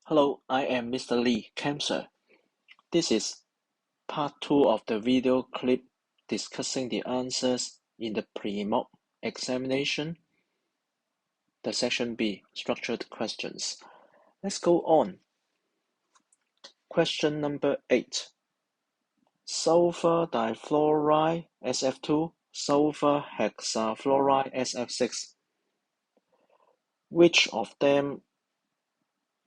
Hello, I am Mr. Lee, Chemsir. This is part 2 of the video clip discussing the answers in the pre-mock examination. The section B, structured questions. Let's go on. Question number 8. Sulfur difluoride Sf2, sulfur hexafluoride Sf6. Which of them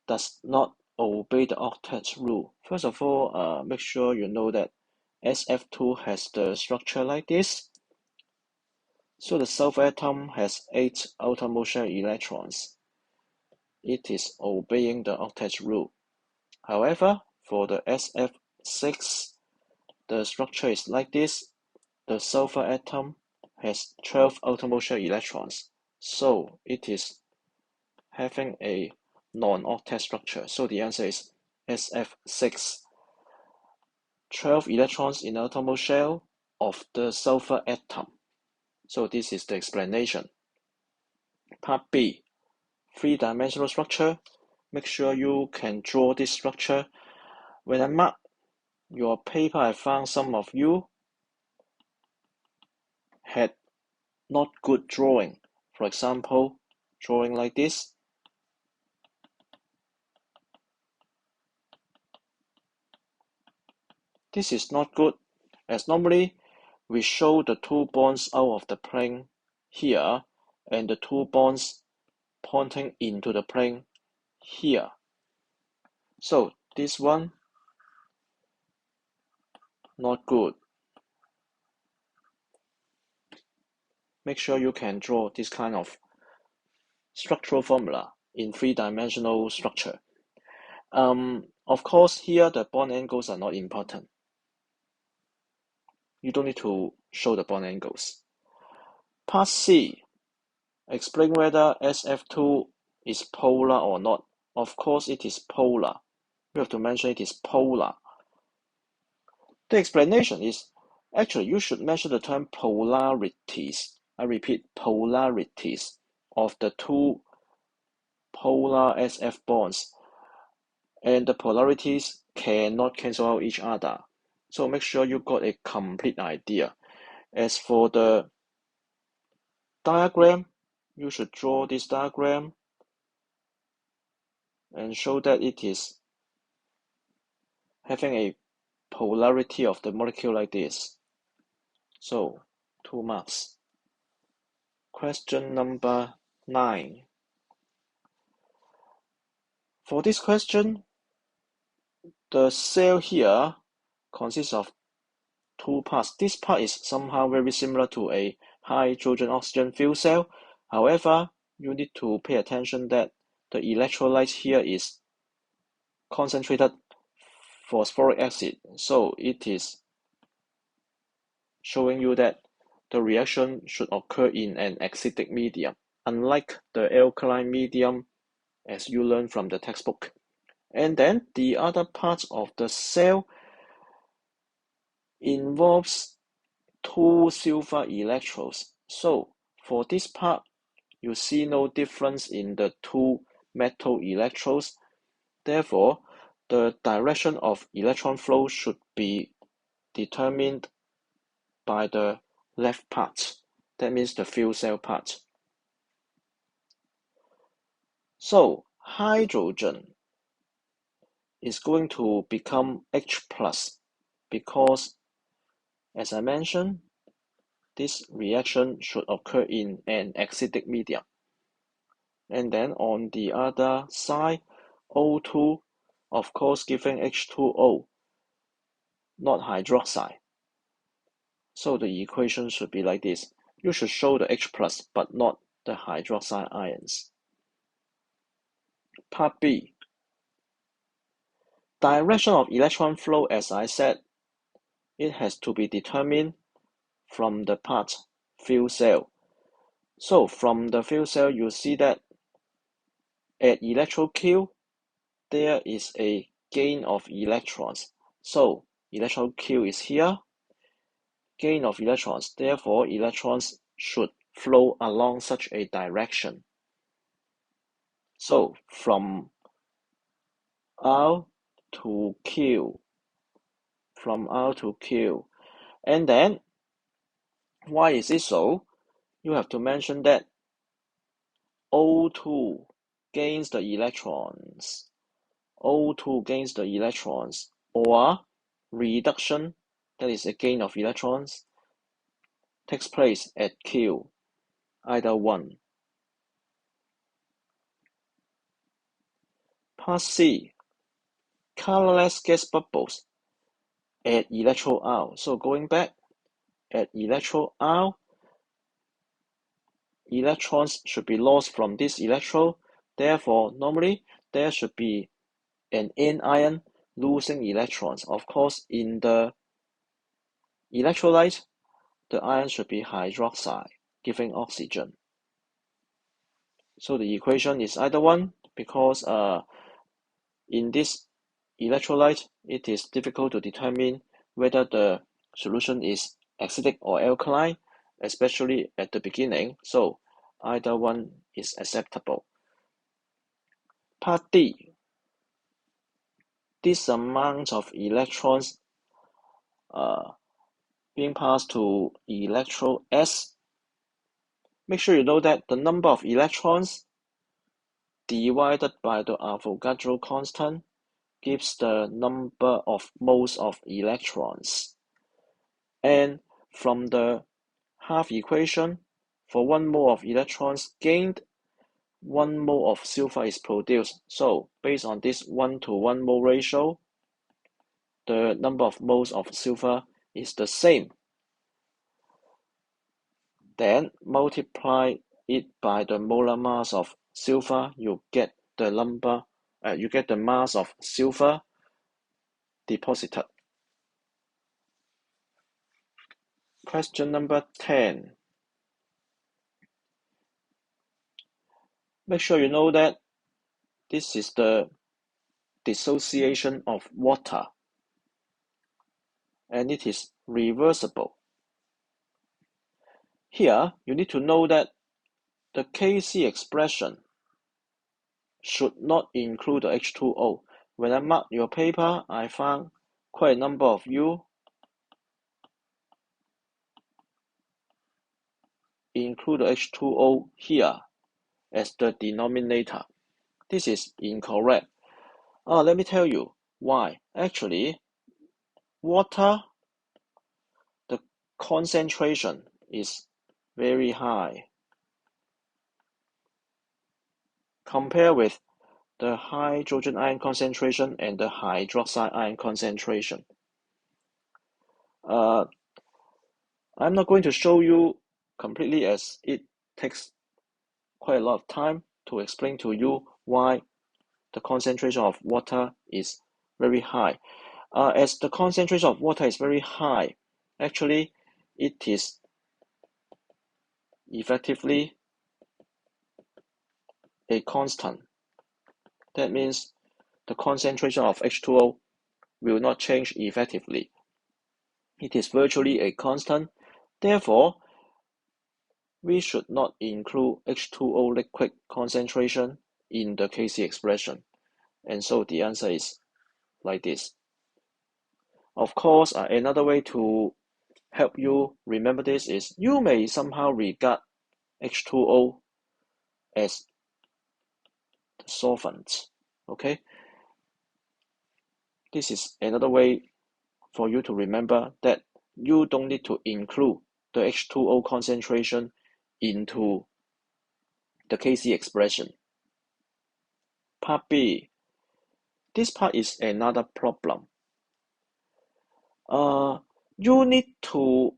does not obey the octet rule? First of all, make sure you know that Sf2 has the structure like this. So the sulfur atom has 8 outermost shell electrons. It is obeying the octet rule. However, for the Sf6, the structure is like this. The sulfur atom has 12 outermost shell electrons. So it is having a non-octet structure. So the answer is Sf6. 12 electrons in the outermost shell of the sulfur atom. So this is the explanation. Part B, three-dimensional structure. Make sure you can draw this structure. When I mark your paper, I found some of you had not good drawing. For example, drawing like this. This is not good, as normally we show the 2 bonds out of the plane here and the 2 bonds pointing into the plane here. So this one, not good. Make sure you can draw this kind of structural formula in three-dimensional structure. Of course, here the bond angles are not important. You don't need to show the bond angles. Part C, explain whether Sf2 is polar or not. Of course, it is polar. You have to mention it is polar. The explanation is, actually, you should measure the term polarities. I repeat, polarities of the 2 polar Sf bonds. And the polarities cannot cancel out each other. So make sure you got a complete idea. As for the diagram, you should draw this diagram and show that it is having a polarity of the molecule like this. So 2 marks. Question number 9. For this question, the cell here consists of 2 parts. This part is somehow very similar to a hydrogen-oxygen fuel cell. However, you need to pay attention that the electrolyte here is concentrated phosphoric acid. So it is showing you that the reaction should occur in an acidic medium, unlike the alkaline medium as you learn from the textbook. And then the other part of the cell involves 2 silver electrodes. So for this part, you see no difference in the 2 metal electrodes. Therefore, the direction of electron flow should be determined by the left part. That means the fuel cell part. So hydrogen is going to become H+, because, as I mentioned, this reaction should occur in an acidic medium. And then on the other side, O2, of course, giving H2O, not hydroxide. So the equation should be like this. You should show the H+, but not the hydroxide ions. Part B. Direction of electron flow, as I said, it has to be determined from the part fuel cell. So from the fuel cell, you see that at electrode Q, there is a gain of electrons. So electrode Q is here, gain of electrons. Therefore, electrons should flow along such a direction. So from R to Q. From R to Q. And then, why is it so? You have to mention that O2 gains the electrons. O2 gains the electrons, or reduction, that is a gain of electrons, takes place at Q, either one. Part C, colorless gas bubbles at electrode R. So going back, at electrode R, electrons should be lost from this electrode. Therefore, normally there should be an anion losing electrons. Of course, in the electrolyte, the ion should be hydroxide, giving oxygen. So the equation is either one, because in this electrolyte, it is difficult to determine whether the solution is acidic or alkaline, especially at the beginning. So either one is acceptable. Part D. This amount of electrons being passed to electrode S. Make sure you know that the number of electrons divided by the Avogadro constant gives the number of moles of electrons. And from the half equation, for 1 mole of electrons gained, 1 mole of sulfur is produced. So based on this 1:1 mole ratio, the number of moles of sulfur is the same. Then multiply it by the molar mass of sulfur, you get the mass of sulfur deposited. Question number 10. Make sure you know that this is the dissociation of water, and it is reversible. Here, you need to know that the Kc expression should not include the H2O. When I marked your paper, I found quite a number of you include the H2O here as the denominator. This is incorrect. Let me tell you why. Actually, water, the concentration is very high. Compare with the hydrogen ion concentration and the hydroxide ion concentration. I'm not going to show you completely, as it takes quite a lot of time to explain to you why the concentration of water is very high. As the concentration of water is very high, actually it is effectively a constant. That means the concentration of H2O will not change effectively. It is virtually a constant. Therefore, we should not include H2O liquid concentration in the Kc expression. And so the answer is like this. Of course, another way to help you remember this is you may somehow regard H2O as the solvent. Okay? This is another way for you to remember that you don't need to include the H2O concentration into the Kc expression. Part B. This part is another problem. You need to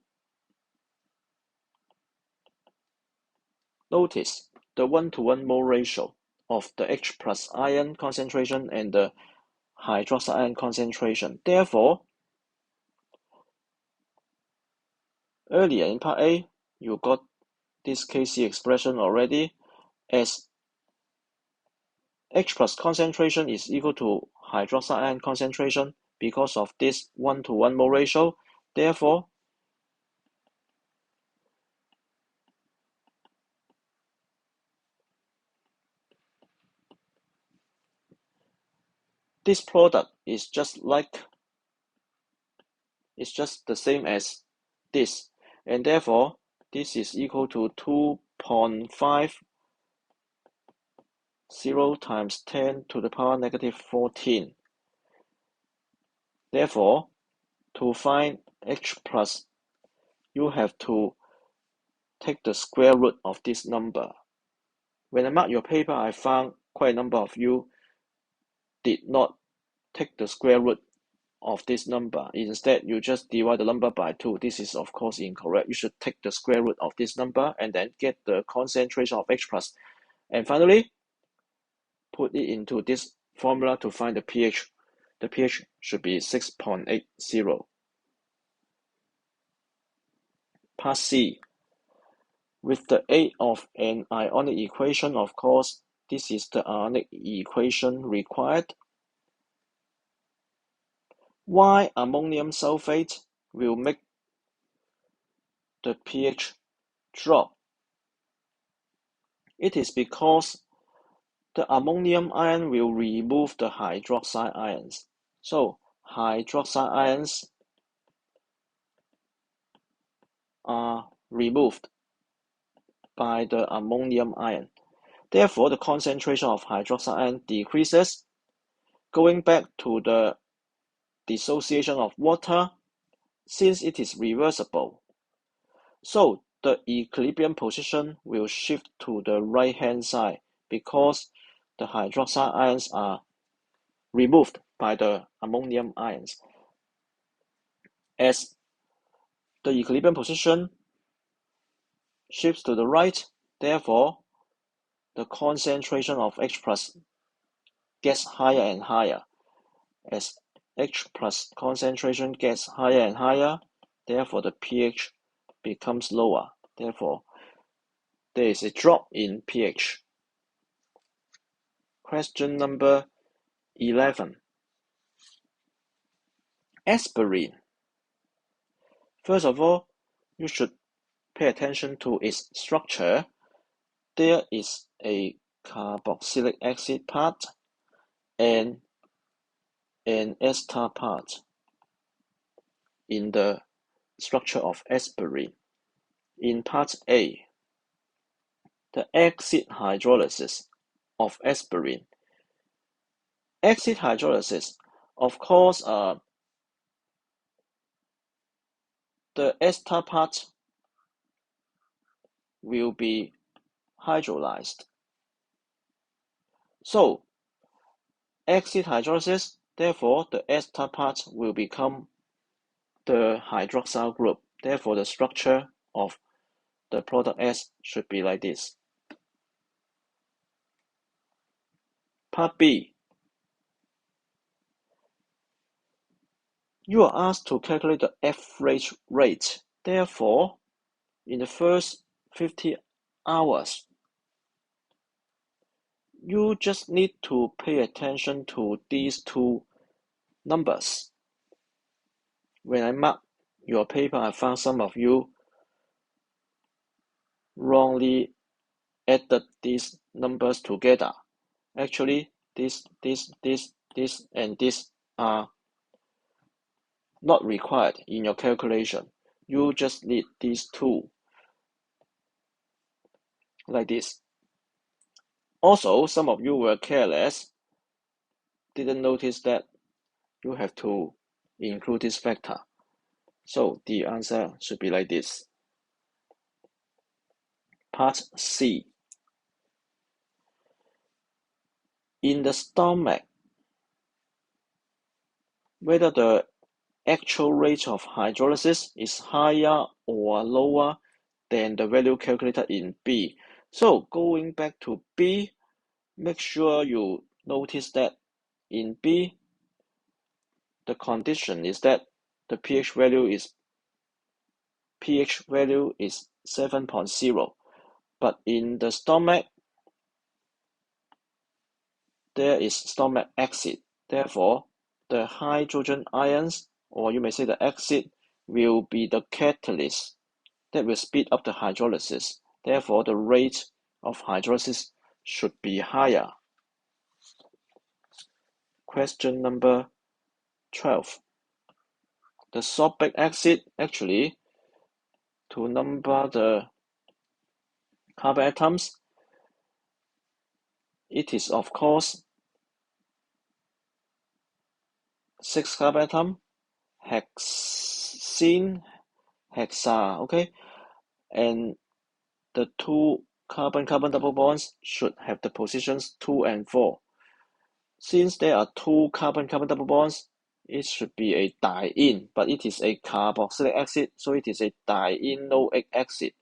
notice the 1:1 mole ratio of the H plus ion concentration and the hydroxide ion concentration. Therefore, earlier in part A, you got this Kc expression already as H plus concentration is equal to hydroxide ion concentration because of this 1:1 mole ratio. Therefore, this product is just the same as this, and therefore this is equal to 2.50 times 10 to the power negative 14. Therefore, to find H plus, you have to take the square root of this number. When I marked your paper, I found quite a number of you did not take the square root of this number. Instead, you just divide the number by 2. This is of course incorrect. You should take the square root of this number and then get the concentration of H plus. And finally, put it into this formula to find the pH. The pH should be 6.80. Part C. With the aid of an ionic equation, of course, this is the ionic equation required. Why ammonium sulfate will make the pH drop? It is because the ammonium ion will remove the hydroxide ions. So hydroxide ions are removed by the ammonium ion. Therefore, the concentration of hydroxide ion decreases. Going back to the dissociation of water, since it is reversible, so the equilibrium position will shift to the right-hand side because the hydroxide ions are removed by the ammonium ions. As the equilibrium position shifts to the right, therefore, the concentration of H plus gets higher and higher. As H plus concentration gets higher and higher, therefore the pH becomes lower. Therefore, there is a drop in pH. Question number 11. Aspirin. First of all, you should pay attention to its structure. There is a carboxylic acid part and an ester part in the structure of aspirin. In part A, the acid hydrolysis of aspirin. Acid hydrolysis, of course, the ester part will be hydrolyzed. So, acid hydrolysis, therefore, the ester part will become the hydroxyl group. Therefore, the structure of the product S should be like this. Part B. You are asked to calculate the average rate. Therefore, in the first 50 hours, you just need to pay attention to these two numbers. When I marked your paper, I found some of you wrongly added these numbers together. Actually, this, and this are not required in your calculation. You just need these two, like this. Also, some of you were careless, didn't notice that you have to include this factor. So the answer should be like this. Part C. In the stomach, whether the actual rate of hydrolysis is higher or lower than the value calculated in B. So going back to B, make sure you notice that in B, the condition is that the pH value is 7.0, but in the stomach, there is stomach acid. Therefore, the hydrogen ions, or you may say the acid, will be the catalyst that will speed up the hydrolysis. Therefore, the rate of hydrolysis should be higher. Question number 12. The sorbic acid, actually, to number the carbon atoms, it is of course 6 carbon atom, hexene, hexa, okay? And the 2 carbon-carbon double bonds should have the positions 2 and 4. Since there are 2 carbon-carbon double bonds, it should be a diene, but it is a carboxylic acid, so it is a dienoic acid.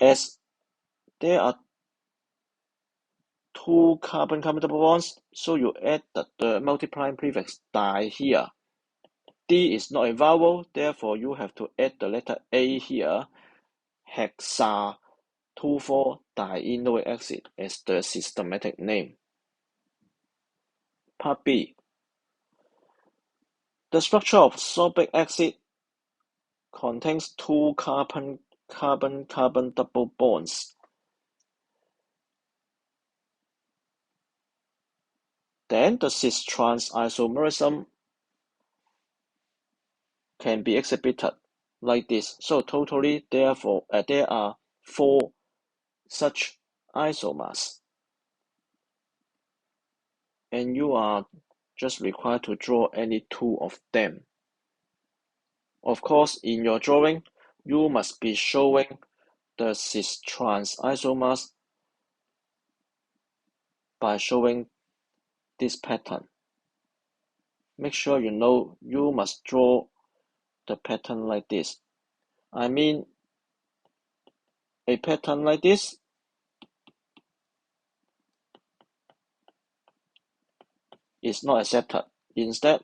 As there are 2 carbon-carbon double bonds, so you add the multiplying prefix di here. D is not a vowel, therefore you have to add the letter A here, hexa 2,4-dienoic acid as the systematic name. Part B. The structure of sorbic acid contains 2 carbon-carbon double bonds. Then the cis-trans isomerism can be exhibited like this. So totally, therefore, there are 4 such isomers. And you are just required to draw any 2 of them. Of course, in your drawing, you must be showing the cis-trans isomers by showing this pattern. Make sure you know you must draw the pattern like this. I mean, a pattern like this is not accepted. Instead,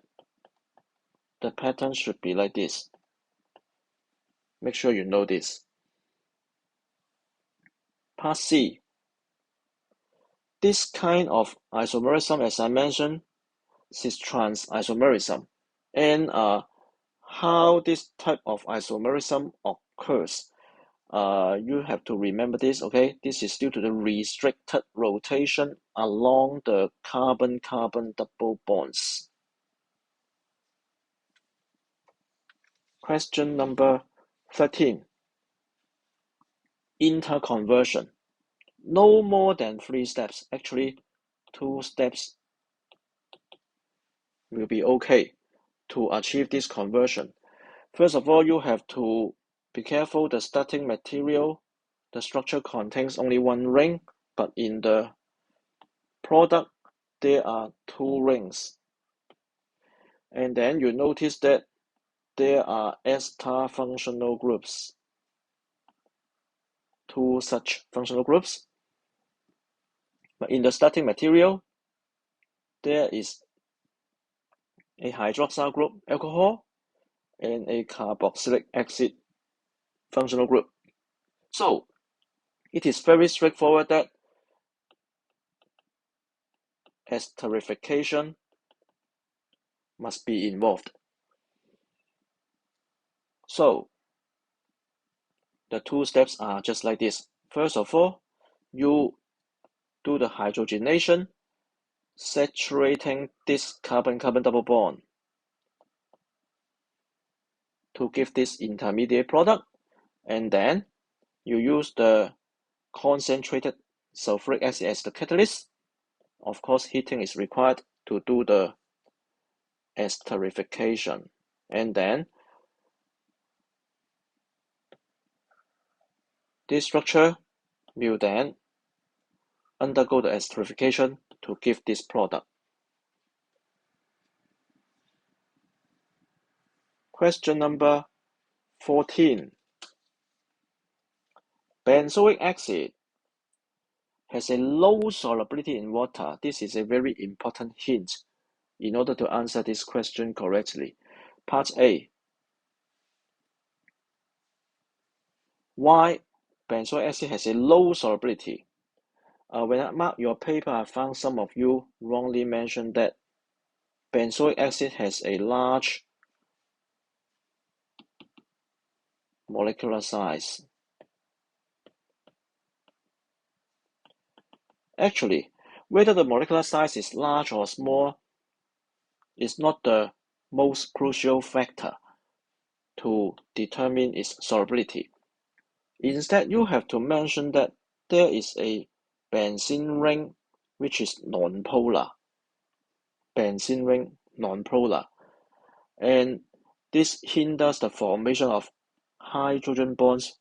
the pattern should be like this. Make sure you know this. Part C. This kind of isomerism, as I mentioned, cis-trans isomerism, and how this type of isomerism occurs. You have to remember this, okay? This is due to the restricted rotation along the carbon-carbon double bonds. Question number 13. Interconversion. No more than 3 steps. Actually, 2 steps will be okay to achieve this conversion. First of all, you have to be careful the starting material. The structure contains only 1 ring, but in the product, there are 2 rings. And then you notice that there are ester functional groups. 2 such functional groups. But in the starting material, there is a hydroxyl group, alcohol, and a carboxylic acid functional group. So, it is very straightforward that esterification must be involved. So, the 2 steps are just like this. First of all, you do the hydrogenation, saturating this carbon-carbon double bond to give this intermediate product, and then you use the concentrated sulfuric acid as the catalyst. Of course, heating is required to do the esterification, and then this structure will then undergo the esterification to give this product. Question number 14. Benzoic acid has a low solubility in water. This is a very important hint in order to answer this question correctly. Part A. Why benzoic acid has a low solubility? When I marked your paper, I found some of you wrongly mentioned that benzoic acid has a large molecular size. Actually, Whether the molecular size is large or small is not the most crucial factor to determine its solubility. Instead, you have to mention that there is a benzene ring which is nonpolar. Benzene ring nonpolar. And this hinders the formation of hydrogen bonds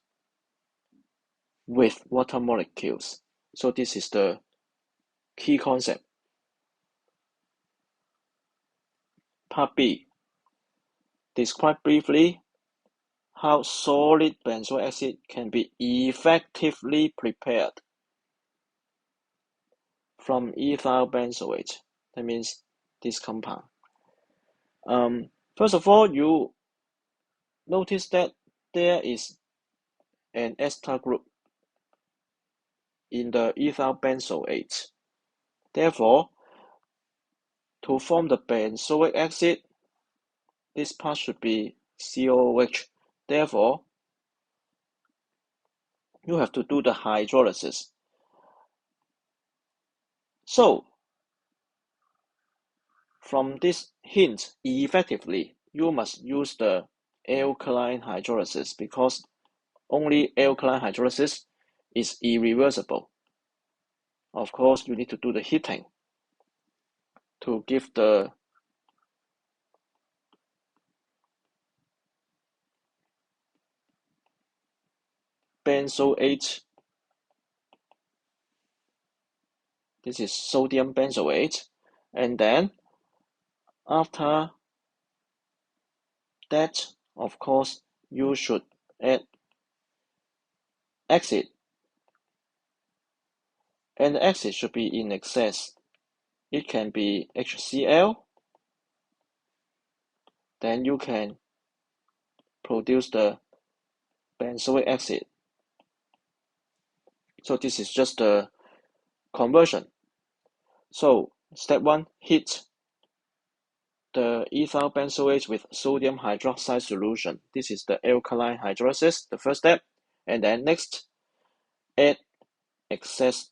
with water molecules. So this is the key concept. Part B. Describe briefly how solid benzoic acid can be effectively prepared from ethyl benzoate. That means this compound. First of all, you notice that there is an ester group in the ethyl benzoate. Therefore, to form the benzoic acid, this part should be COOH. Therefore, you have to do the hydrolysis. So, from this hint, effectively, you must use the alkaline hydrolysis because only alkaline hydrolysis is irreversible. Of course, you need to do the heating to give the benzoate. This is sodium benzoate. And then after that, of course, you should add acid. And the acid should be in excess. It can be HCl. Then you can produce the benzoic acid. So this is just the conversion. So step 1, heat the ethyl benzoate with sodium hydroxide solution. This is the alkaline hydrolysis, the first step. And then next, add excess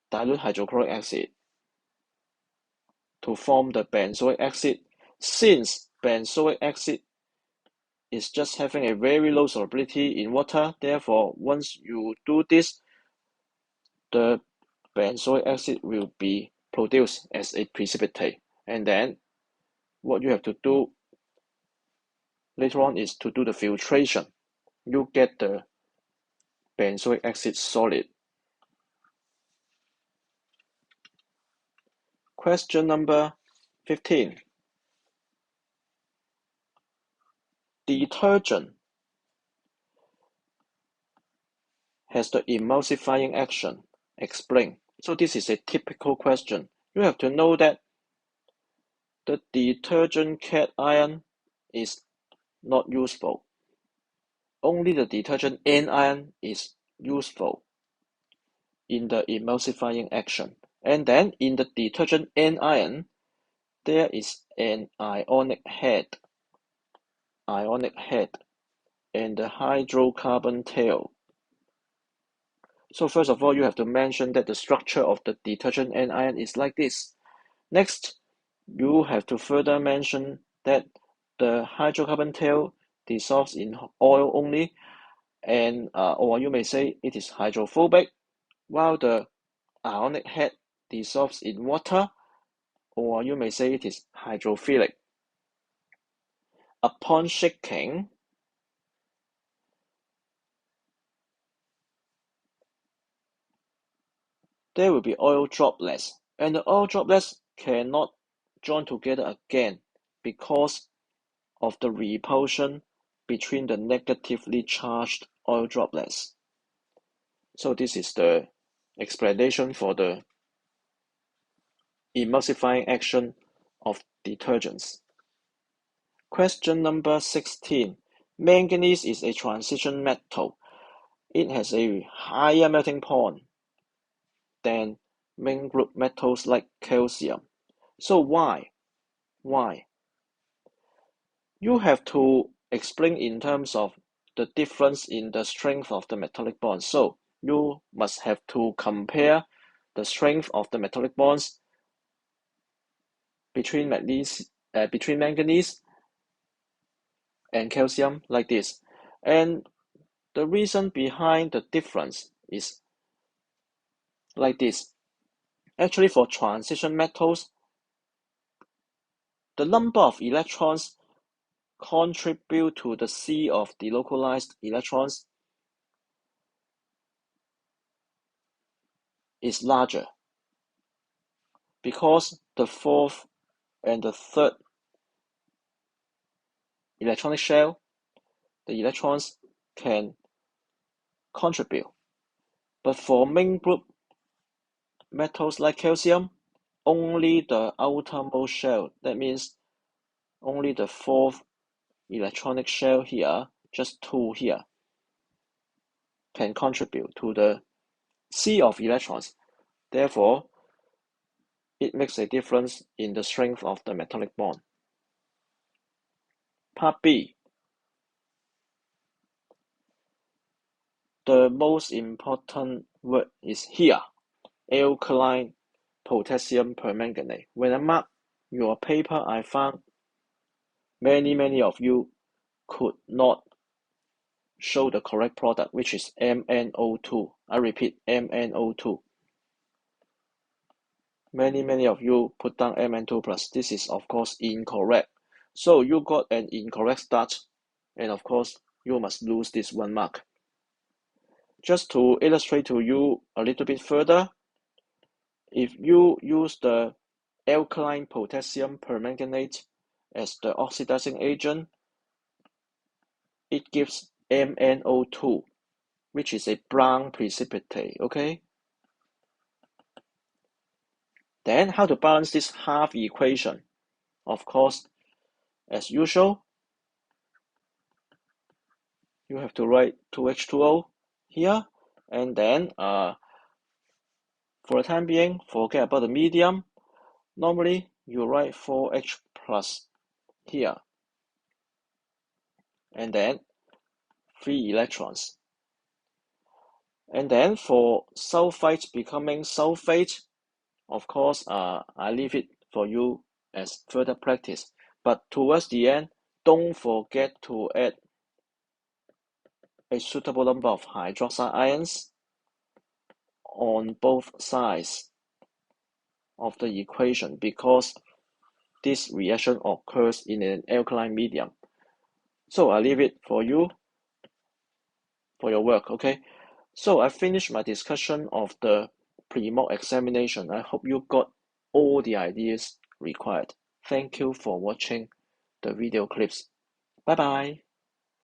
dilute hydrochloric acid to form the benzoic acid. Since benzoic acid is just having a very low solubility in water, therefore, once you do this, the benzoic acid will be produced as a precipitate. And then what you have to do later on is to do the filtration. You get the benzoic acid solid. Question number 15. Detergent has the emulsifying action. Explain. So this is a typical question. You have to know that the detergent cation is not useful. Only the detergent anion is useful in the emulsifying action. And then in the detergent anion, there is an ionic head and the hydrocarbon tail. So first of all, you have to mention that the structure of the detergent anion is like this. Next, you have to further mention that the hydrocarbon tail dissolves in oil only, and or you may say it is hydrophobic, while the ionic head dissolves in water, or you may say it is hydrophilic. Upon shaking, there will be oil droplets, and the oil droplets cannot join together again because of the repulsion between the negatively charged oil droplets. So this is the explanation for the emulsifying action of detergents. Question number 16. Manganese is a transition metal. It has a higher melting point than main group metals like calcium. So why? You have to explain in terms of the difference in the strength of the metallic bond. So you must have to compare the strength of the metallic bonds between manganese and calcium like this. And the reason behind the difference is like this. Actually, for transition metals, the number of electrons contribute to the sea of delocalized electrons is larger because the fourth and the third electronic shell, the electrons can contribute. But for main group metals like calcium, only the outermost shell, that means only the fourth electronic shell here, just 2 here, can contribute to the sea of electrons. Therefore, it makes a difference in the strength of the metallic bond. Part B. The most important word is here, alkaline potassium permanganate. When I mark your paper, I found many of you could not show the correct product, which is MnO2. I repeat, MnO2. Many of you put down Mn2 plus. This is of course incorrect. So you got an incorrect start, and of course you must lose this 1 mark. Just to illustrate to you a little bit further, if you use the alkaline potassium permanganate as the oxidizing agent, it gives MnO2, which is a brown precipitate, okay? Then how to balance this half equation? Of course, as usual, you have to write 2H2O here, and then for the time being, forget about the medium. Normally, you write 4H plus here, and then 3 electrons. And then for sulfite becoming sulfate, of course, I leave it for you as further practice. But towards the end, don't forget to add a suitable number of hydroxide ions on both sides of the equation, because this reaction occurs in an alkaline medium. So I leave it for you for your work, okay? So I finished my discussion of the pre-mock examination. I hope you got all the ideas required. Thank you for watching the video clips. Bye bye.